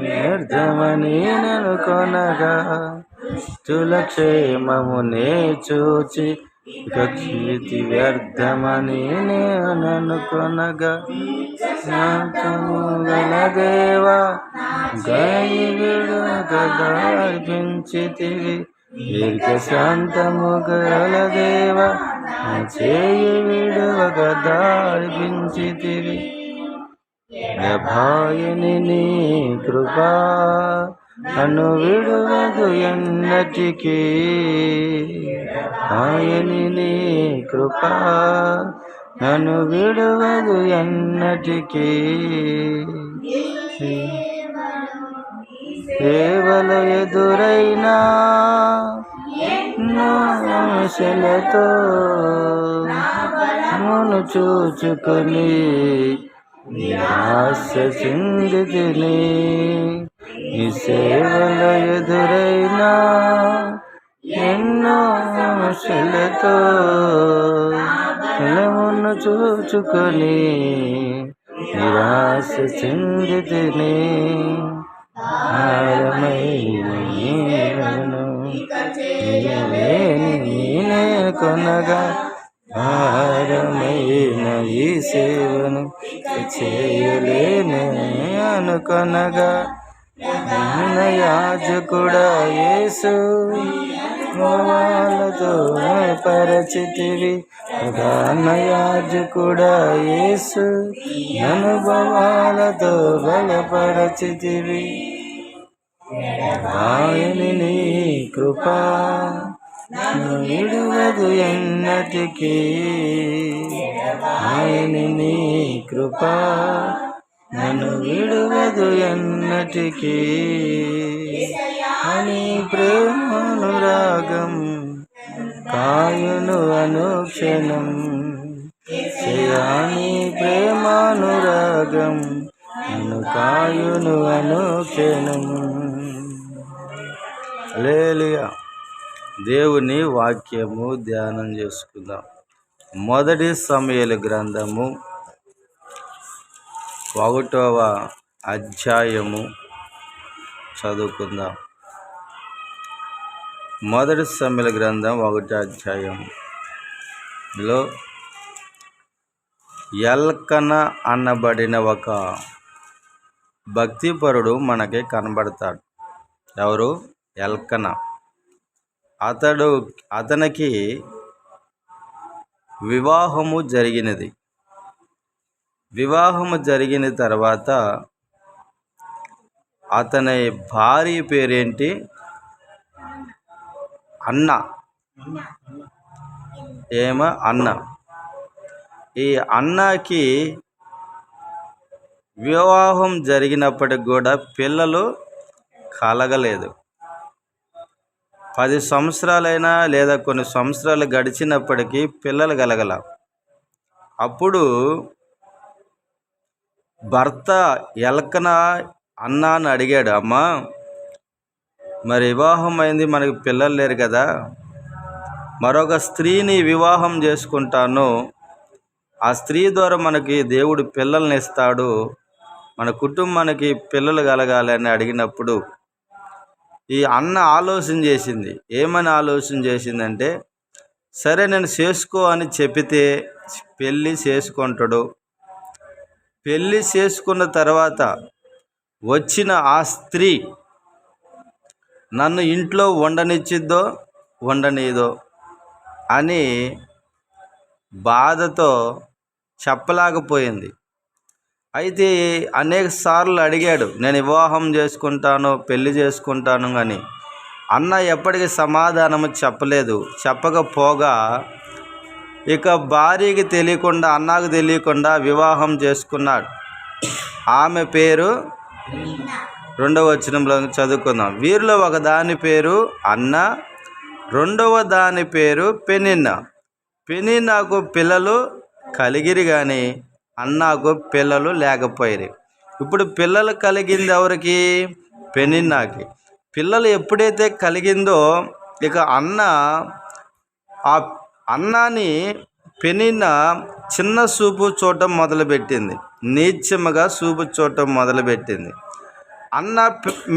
వ్యర్థమని నన్ను కొనగా క్షేమమునే చూచి ఇక కీర్తి వ్యర్థమని నేను కొనగా శాంతము గల దేవా గాయకుడు కదా అర్పించితివి దీర్ఘ శాంతము గల దేవా చేయి విడువగ దార్పించితివి భాయని నీ కృపా నన్ను విడువదు ఎన్నటికీ భాయని నీ కృపా నన్ను విడువదు ఎన్నటికీ సేవలు ఎదురైనా ఆశలతో నన్ను చూచుకొని నిరాశ చిందితిని ఈ సేవలు ఎదురైనా ఎన్నో ఆశలతో నిలమును చూచుకొని నిరాశ చిందితిని నేనే కొనగా భారమైన ఈ సేవను చేయలేనే అనుకొనగా యాజకుడా యేసు వాళ్ళతో పరిచితివి యాజకుడా యేసు అనుభవాలతో బలపరచితివి ఆయని నీ కృపా విడువదు ఎన్నటికీ ఆయని నీ కృపా నన్ను విడువదు ఎన్నటికీ అని ప్రేమానురాగం కాయును అనుక్షణం చేయాని ప్రేమానురాగం నన్ను కాయును అనుక్షణం. హల్లెలూయా. దేవుని వాక్యము ధ్యానం చేసుకుందాం. మొదటి సమూయేలు గ్రంథము 1వ అధ్యాయము చదువుకుందాం. మొదటి సమూయేలు గ్రంథం 1వ అధ్యాయంలో ఎల్కన అనబడిన ఒక భక్తిపరుడు మనకి కనబడతాడు. ఎవరు? ఎల్కన. అతనికి వివాహము జరిగినది. వివాహము జరిగిన తర్వాత అతని భార్య పేరేంటి? అన్న. అన్న. ఈ అన్నకి వివాహం జరిగినప్పటికి కూడా పిల్లలు కలగలేదు. 10 సంవత్సరాలైనా లేదా కొన్ని సంవత్సరాలు గడిచినప్పటికీ పిల్లలు కలగల. అప్పుడు భర్త ఎల్కన అన్నాను అడిగాడు, అమ్మా మరి వివాహం అయింది, మనకి పిల్లలు లేరు కదా, మరొక స్త్రీని వివాహం చేసుకుంటాను, ఆ స్త్రీ ద్వారా మనకి దేవుడు పిల్లల్ని ఇస్తాడు, మన కుటుంబానికి పిల్లలు కలగాలని అడిగినప్పుడు ఈ అన్న ఆలోచన చేసింది. ఏమని ఆలోచన చేసిందంటే, సరే నేను చేసుకో అని చెబితే పెళ్ళి చేసుకుంటాడు. పెళ్ళి చేసుకున్న తర్వాత వచ్చిన ఆ స్త్రీ నన్ను ఇంట్లో ఉండనిచ్చిద్దో ఉండనీదో అని బాధతో చెప్పలేకపోయింది. అయితే అనేక సార్లు అడిగాడు, నేను వివాహం చేసుకుంటాను, పెళ్లి చేసుకుంటాను అని. అన్న ఎప్పటికీ సమాధానము చెప్పలేదు. చెప్పకపోగా ఇక భార్యకి తెలియకుండా, అన్నకు తెలియకుండా వివాహం చేసుకున్నాడు. ఆమె పేరు 2వ వచనంలో చదువుకుందాం. వీరిలో ఒక దాని పేరు అన్న, రెండవ దాని పేరు పెనిన్నా. పెనిన్నాకు పిల్లలు కలిగిరి కానీ అన్నకు పిల్లలు లేకపోయారు. ఇప్పుడు పిల్లలు కలిగింది ఎవరికి? పెనిన్నాకి. పిల్లలు ఎప్పుడైతే కలిగిందో ఇక ఆ అన్నాని పెనిన్నా చిన్న చూపు చూడటం మొదలుపెట్టింది. నీచముగా చూపు చూడటం మొదలుపెట్టింది. అన్న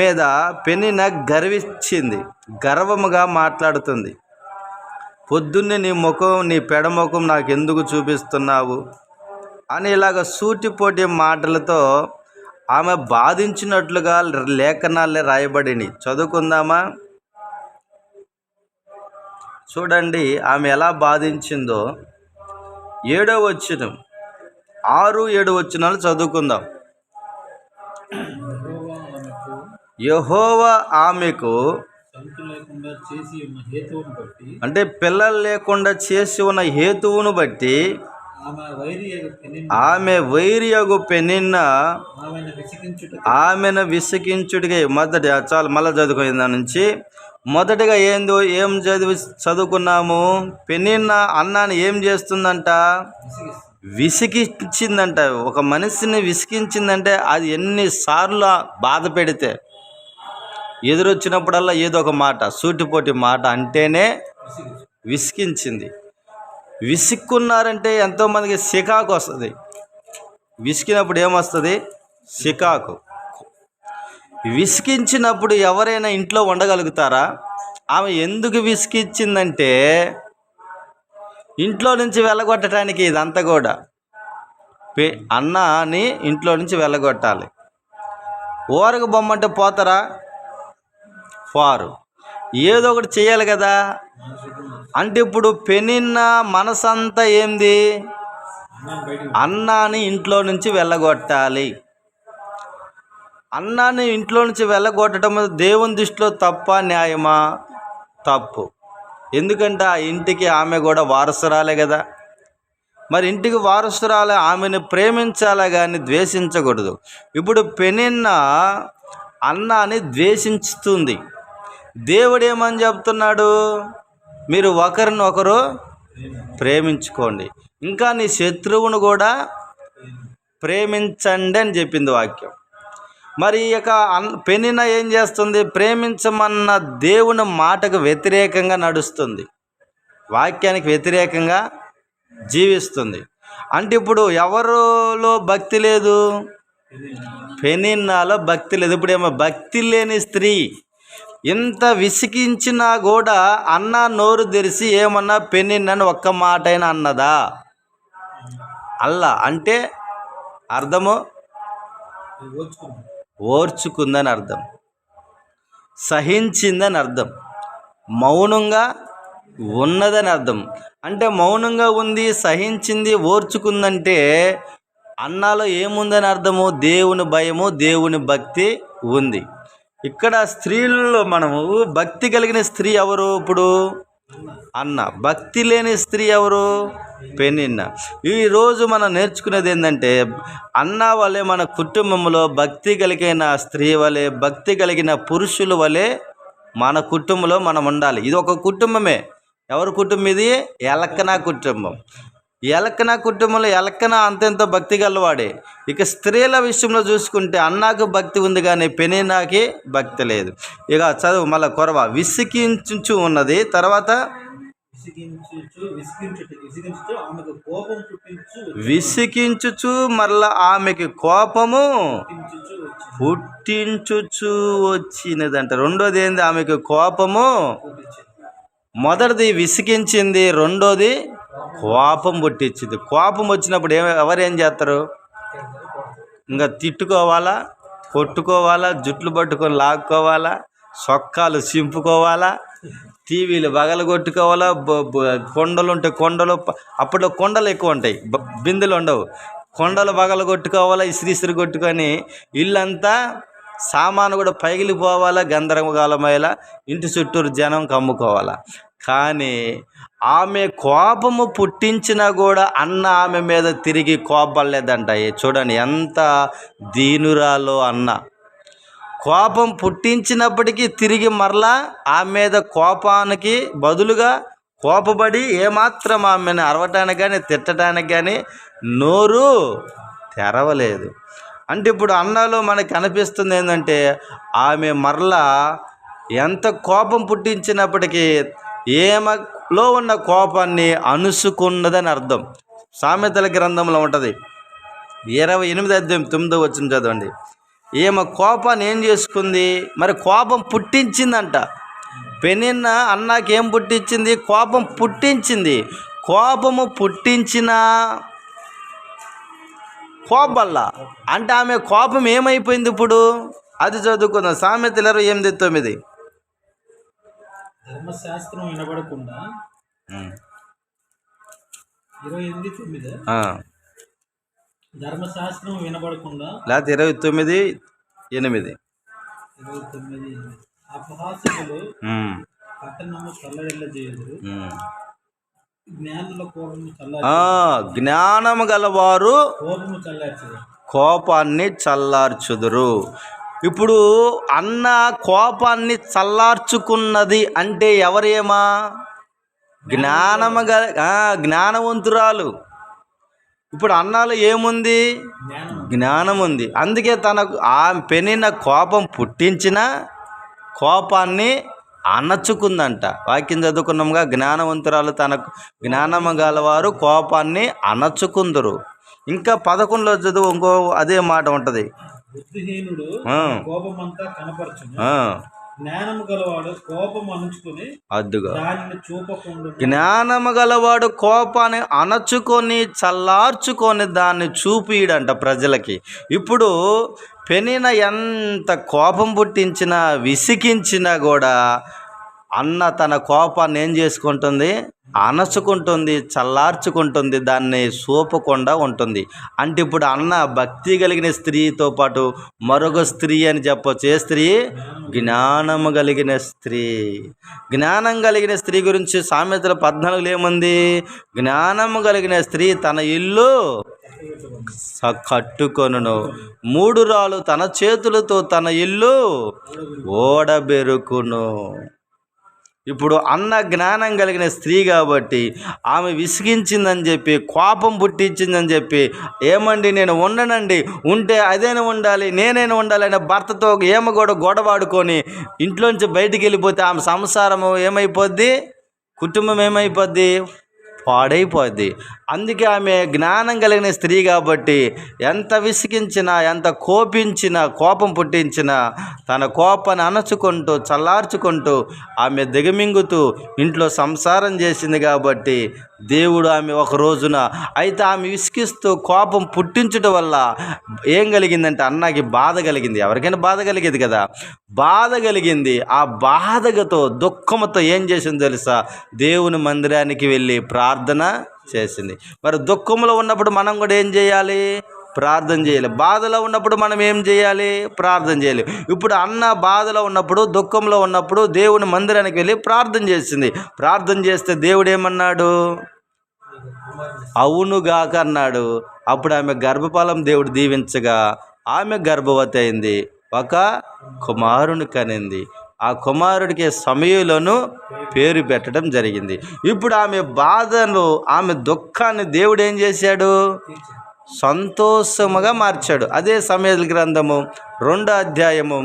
మీద పెనిన్న గర్వించింది, గర్వముగా మాట్లాడుతుంది. పొద్దున్నే నీ పెడముఖం నాకెందుకు చూపిస్తున్నావు అని ఇలాగ సూటిపోటి మాటలతో ఆమె బాధించినట్లుగా లేఖనాలే రాయబడిని. చదువుకుందామా? చూడండి ఆమె ఎలా బాధించిందో. 7వ వచనం, 6, 7 వచనాలు చదువుకుందాం. యెహోవా ఆమెకు అంటే పిల్లలు లేకుండా చేసి ఉన్న హేతువును బట్టి ఆమె వైరియగు పెనిన్న ఆమెను విసికించుడిగా చాలు మళ్ళీ చదువుకునే దాని నుంచి మొదటిగా ఏం చదువుకున్నాము? పెనిన్న అన్నాన్ని ఏం చేస్తుందంట? విసిగించిందంట. ఒక మనిషిని విసిగించిందంటే అది ఎన్నిసార్లు బాధ పెడితే ఎదురొచ్చినప్పుడల్లా ఏదో ఒక మాట, సూటిపోటి మాట అంటేనే విసిగించింది. విసుక్కున్నారంటే ఎంతోమందికి చికాకు వస్తుంది. విసికినప్పుడు ఏమొస్తుంది? చికాకు. విసిగించినప్పుడు ఎవరైనా ఇంట్లో ఉండగలుగుతారా? ఆమె ఎందుకు విసిగించిందంటే ఇంట్లో నుంచి వెళ్ళగొట్టడానికి. ఇదంతా కూడా అన్నని ఇంట్లో నుంచి వెళ్ళగొట్టాలి. ఊరకు బొమ్మంటే పోతారా? పోరు. ఏదో ఒకటి చేయాలి కదా. అంటే ఇప్పుడు పెనిన్న మనసంతా ఏంది? అన్నాని ఇంట్లో నుంచి వెళ్ళగొట్టాలి. అన్నాన్ని ఇంట్లో నుంచి వెళ్ళగొట్టడం దేవుని దృష్టిలో తప్ప, న్యాయమా? తప్పు. ఎందుకంటే ఆ ఇంటికి ఆమె కూడా వారసురాలే కదా. మరి ఇంటికి వారసురాలే, ఆమెను ప్రేమించాలే కానీ ద్వేషించకూడదు. ఇప్పుడు పెనిన్న అన్నాని ద్వేషిస్తుంది. దేవుడు ఏమని చెప్తున్నాడు? మీరు ఒకరినొకరు ప్రేమించుకోండి, ఇంకా నీ శత్రువును కూడా ప్రేమించండి అని చెప్పింది వాక్యం. మరి ఇక పెనిన్న ఏం చేస్తుంది? ప్రేమించమన్న దేవుని మాటకు వ్యతిరేకంగా నడుస్తుంది, వాక్యానికి వ్యతిరేకంగా జీవిస్తుంది. అంటే ఇప్పుడు ఎవరిలో భక్తి లేదు? పెనిన్నాలో భక్తి లేదు. ఇప్పుడేమో భక్తి లేని స్త్రీ ఇంత విసిగించినా కూడా అన్న నోరు తెరిచి ఏమన్నా పెనిన్నని ఒక్క మాట అయినా అన్నదా? అల్లా. అంటే అర్థము ఓర్చుకుందని అర్థం, సహించిందని అర్థం, మౌనంగా ఉన్నదని అర్థం. అంటే మౌనంగా ఉంది, సహించింది, ఓర్చుకుందంటే అన్నాలో ఏముందని అర్థము? దేవుని భయము, దేవుని భక్తి ఉంది. ఇక్కడ స్త్రీలలో మనము భక్తి కలిగిన స్త్రీ ఎవరు? ఇప్పుడు అన్న. భక్తి లేని స్త్రీ ఎవరు? పెనిన్న. ఈరోజు మనం నేర్చుకునేది ఏంటంటే అన్న వలె మన కుటుంబంలో భక్తి కలిగిన స్త్రీ వలె, భక్తి కలిగిన పురుషుల వలె మన కుటుంబంలో మనం ఉండాలి. ఇది ఒక కుటుంబమే. ఎవరి కుటుంబం ఇది? ఎలకనా కుటుంబం. ఎలకనా కుటుంబంలో ఎలకనా అంతెంతో భక్తి గలవాడే. ఇక స్త్రీల విషయంలో చూసుకుంటే అన్నాకు భక్తి ఉంది కానీ పెనిన్నాకి భక్తి లేదు. ఇక చదువు మళ్ళీ కొరవ. విసిగించు ఉన్నది, తర్వాత విసిగించుచు మరలా ఆమెకి కోపము పుట్టించుచు వచ్చినదంట. రెండోది ఏంది? ఆమెకు కోపము. మొదటిది విసిగించింది, రెండోది కోపం పుట్టించింది. కోపం వచ్చినప్పుడు ఎవరేం చేస్తారు? ఇంకా తిట్టుకోవాలా, కొట్టుకోవాలా, జుట్లు పట్టుకొని లాక్కోవాలా, సొక్కాలు చింపుకోవాలా, టీవీలు బగలగొట్టుకోవాలా, కొండలు ఉంటే కొండలు, అప్పట్లో కొండలు ఎక్కువ ఉంటాయి, బిందెలు ఉండవు, కొండలు బగలగొట్టుకోవాలా, ఇసిరి కొట్టుకొని ఇల్లంతా సామాను కూడా పగిలిపోవాలా, గందరగోళమయ్యేలా ఇంటి చుట్టూరు జనం కమ్ముకోవాలా. కానీ ఆమె కోపము పుట్టించినా కూడా అన్న ఆమె మీద తిరిగి కోపడలేదంట. చూడండి ఎంత దీనురాలో అన్న. కోపం పుట్టించినప్పటికీ తిరిగి మరలా ఆమె మీద కోపానికి బదులుగా కోపపడి ఏమాత్రం ఆమెను అరవటానికి కానీ తిట్టడానికి కానీ నోరు తెరవలేదు. అంటే ఇప్పుడు అన్నలో మనకు అనిపిస్తుంది ఏంటంటే ఆమె మరలా ఎంత కోపం పుట్టించినప్పటికీ ఏమలో ఉన్న కోపాన్ని అణుసుకున్నదని అర్థం. సామెతల గ్రంథంలో ఉంటుంది, 28 అధ్యాయం 9 వచనం చదవండి. ఈమె కోపాన్ని ఏం చేసుకుంది? మరి కోపం పుట్టించిందంట. పెనిన్న అన్నాకి ఏం పుట్టించింది? కోపం పుట్టించింది. కోపము పుట్టించిన కోపల్లా అంటే ఆమె కోపం ఏమైపోయింది ఇప్పుడు? అది చదువుకుందాం. సామెతలు 28:9. ధర్మశాస్త్రం వినబడకుండా 28:9. ధర్మశాస్త్రం వినబడకుండా లేకపోతే 29:8. అపహాస్యములు పట్టణము చల్లడిల్ల చేయుదురు. జ్ఞానుల కోపము జ్ఞానము గలవారు కోపము చల్లార్చుదురు, కోపాన్ని చల్లార్చుదురు. ఇప్పుడు అన్న కోపాన్ని చల్లార్చుకున్నది అంటే ఎవరేమా? జ్ఞానవంతురాలు. ఇప్పుడు అన్నాలో ఏముంది? జ్ఞానం ఉంది. అందుకే తనకు ఆ పెనిన కోపం పుట్టించిన కోపాన్ని అణచుకుందంట. వాక్యం చదువుకున్నాముగా, జ్ఞానవంతురాలు తనకు జ్ఞానము గలవారు కోపాన్ని అణచుకుందరు. ఇంకా 11లో చదువు ఇంకో అదే మాట ఉంటుంది. బుద్ధిహీనుడు కోపమంతా కనపరచును, జ్ఞానము గలవాడు కోపము అణుచుకొని అద్దుగా దానిని చూపకుండా. జ్ఞానము గలవాడు కోపాన్ని అణచుకొని చల్లార్చుకొని దాన్ని చూపియడంట ప్రజలకి. ఇప్పుడు పెనిన ఎంత కోపం పుట్టించినా విసిగించినా కూడా అన్న తన కోపాన్ని ఏం చేసుకుంటుంది? అణచుకుంటుంది, చల్లార్చుకుంటుంది, దాన్ని చూపకుండా ఉంటుంది. అంటే ఇప్పుడు అన్న భక్తి కలిగిన స్త్రీతో పాటు మరొక స్త్రీ అని చెప్పొచ్చు. ఏ స్త్రీ? జ్ఞానము కలిగిన స్త్రీ. జ్ఞానం కలిగిన స్త్రీ గురించి సామెతల 14లో ఏముంది? జ్ఞానము కలిగిన స్త్రీ తన ఇల్లు కట్టుకొనును, మూడురాలు తన చేతులతో తన ఇల్లు ఓడబెరుకును. ఇప్పుడు అన్న జ్ఞానం కలిగిన స్త్రీ కాబట్టి ఆమె విసిగించిందని చెప్పి, కోపం పుట్టించిందని చెప్పి, ఏమండి నేను ఉండనండి, ఉంటే అదేనా ఉండాలి, నేనైనా ఉండాలి అనే భర్తతో ఏమ కూడా గొడవాడుకొని ఇంట్లోంచి బయటికి వెళ్ళిపోతే ఆమె సంసారము ఏమైపోద్ది? కుటుంబం ఏమైపోద్ది? పాడైపోద్ది. అందుకే ఆమె జ్ఞానం కలిగిన స్త్రీ కాబట్టి ఎంత విసిగించినా, ఎంత కోపించినా, కోపం పుట్టించినా తన కోపాన్ని అణచుకుంటూ చల్లార్చుకుంటూ ఆమె దిగమింగుతూ ఇంట్లో సంసారం చేసింది. కాబట్టి దేవుడు ఆమె ఒక రోజున అయితే ఆమె విసిగిస్తూ కోపం పుట్టించడం వల్ల ఏం కలిగిందంటే అన్నకి బాధ కలిగింది. ఎవరికైనా బాధ కలిగేది కదా, బాధ కలిగింది. ఆ బాధతో దుఃఖంతో ఏం చేసింది తెలుసా? దేవుని మందిరానికి వెళ్ళి ప్రార్థన చేసింది. మరి దుఃఖంలో ఉన్నప్పుడు మనం కూడా ఏం చేయాలి? ప్రార్థన చేయాలి. బాధలో ఉన్నప్పుడు మనం ఏం చేయాలి? ప్రార్థన చేయాలి. ఇప్పుడు అన్న బాధలో ఉన్నప్పుడు, దుఃఖంలో ఉన్నప్పుడు దేవుని మందిరానికి వెళ్ళి ప్రార్థన చేసింది. ప్రార్థన చేస్తే దేవుడు ఏమన్నాడు? అవునుగాక అన్నాడు. అప్పుడు ఆమె గర్భఫలం దేవుడు దీవించగా ఆమె గర్భవతి అయింది, ఒక కుమారుని కనింది. ఆ కుమారుడికి సమయంలోనూ పేరు పెట్టడం జరిగింది. ఇప్పుడు ఆమె బాధను, ఆమె దుఃఖాన్ని దేవుడు ఏం చేశాడు? సంతోషముగా మార్చాడు. అదే సమయల గ్రంథము 2వ అధ్యాయము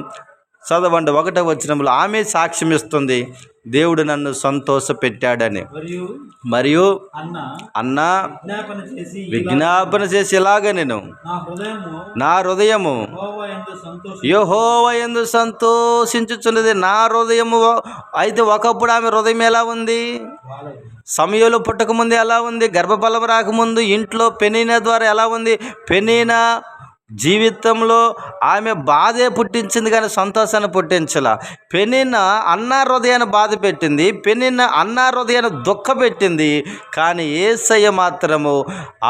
చదవండి 1వ వచనంలో ఆమె సాక్ష్యం ఇస్తుంది, దేవుడు నన్ను సంతోష పెట్టాడని. మరియు అన్న విజ్ఞాపన చేసి ఇలాగ నేను నా హృదయము యెహోవా యందు సంతోషించుచున్నది. నా హృదయము అయితే ఒకప్పుడు ఆమె హృదయం ఎలా ఉంది? సమయంలో పుట్టకముందు ఎలా ఉంది? గర్భఫలం రాకముందు ఇంట్లో పెనీనా ద్వారా ఎలా ఉంది? పెనీనా జీవితంలో ఆమె బాధే పుట్టించింది కానీ సంతోషాన్ని పుట్టించలా. పెనిన్న అన్న హృదయాన్ని బాధ పెట్టింది, పెనిన్న అన్న హృదయాన్ని దుఃఖ పెట్టింది. కానీ యేసయ్య మాత్రము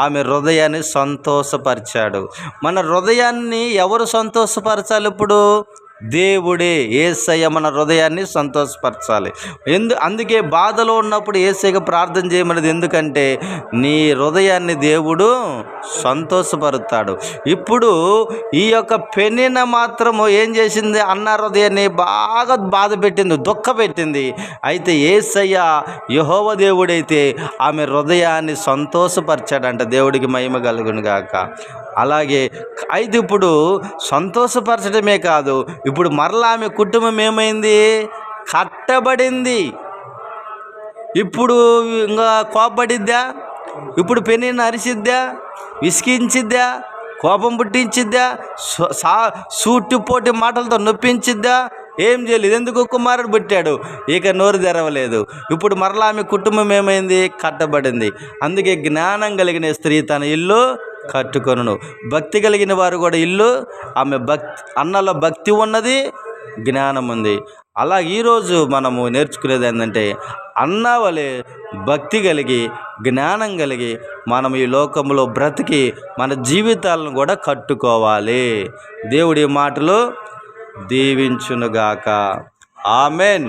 ఆమె హృదయాన్ని సంతోషపరిచాడు. మన హృదయాన్ని ఎవరు సంతోషపరచాలి? ఇప్పుడు దేవుడే, యేసయ్య మన హృదయాన్ని సంతోషపరచాలి. అందుకే బాధలో ఉన్నప్పుడు యేసయ్యకు ప్రార్థన చేయమనేది. ఎందుకంటే నీ హృదయాన్ని దేవుడు సంతోషపరుతాడు. ఇప్పుడు ఈ యొక్క పెనిన మాత్రము ఏం చేసింది? అన్న హృదయాన్ని బాగా బాధ పెట్టింది, దుఃఖ పెట్టింది. అయితే యేసయ్య యెహోవా దేవుడైతే ఆమె హృదయాన్ని సంతోషపరిచాడంట. దేవుడికి మహిమ కలుగును గాక. అలాగే అయితే ఇప్పుడు సంతోషపరచడమే కాదు, ఇప్పుడు మరలా ఆమె కుటుంబం ఏమైంది? కట్టబడింది. ఇప్పుడు ఇంకా కోపడిద్దా? ఇప్పుడు పెనిన్న అరిసిద్దా? విసిగించిద్దా? కోపం పుట్టించిద్దా? సూటిపోటి మాటలతో నొప్పించిద్దా? ఏం చేయలేదు. ఎందుకు? కుమారుడు పుట్టాడు, ఇక నోరు తెరవలేదు. ఇప్పుడు మరలా ఆమె కుటుంబం ఏమైంది? కట్టబడింది. అందుకే జ్ఞానం కలిగిన స్త్రీ తన ఇల్లు కట్టుకొనును. భక్తి కలిగిన వారు కూడా ఇల్లు, ఆమె అన్నలో భక్తి ఉన్నది, జ్ఞానం ఉంది. అలా ఈరోజు మనము నేర్చుకునేది ఏంటంటే, అన్న వలె భక్తి కలిగి జ్ఞానం కలిగి మనం ఈ లోకంలో బ్రతికి మన జీవితాలను కూడా కట్టుకోవాలి. దేవుడి మాటలు దీవించునుగాక. ఆమెన్.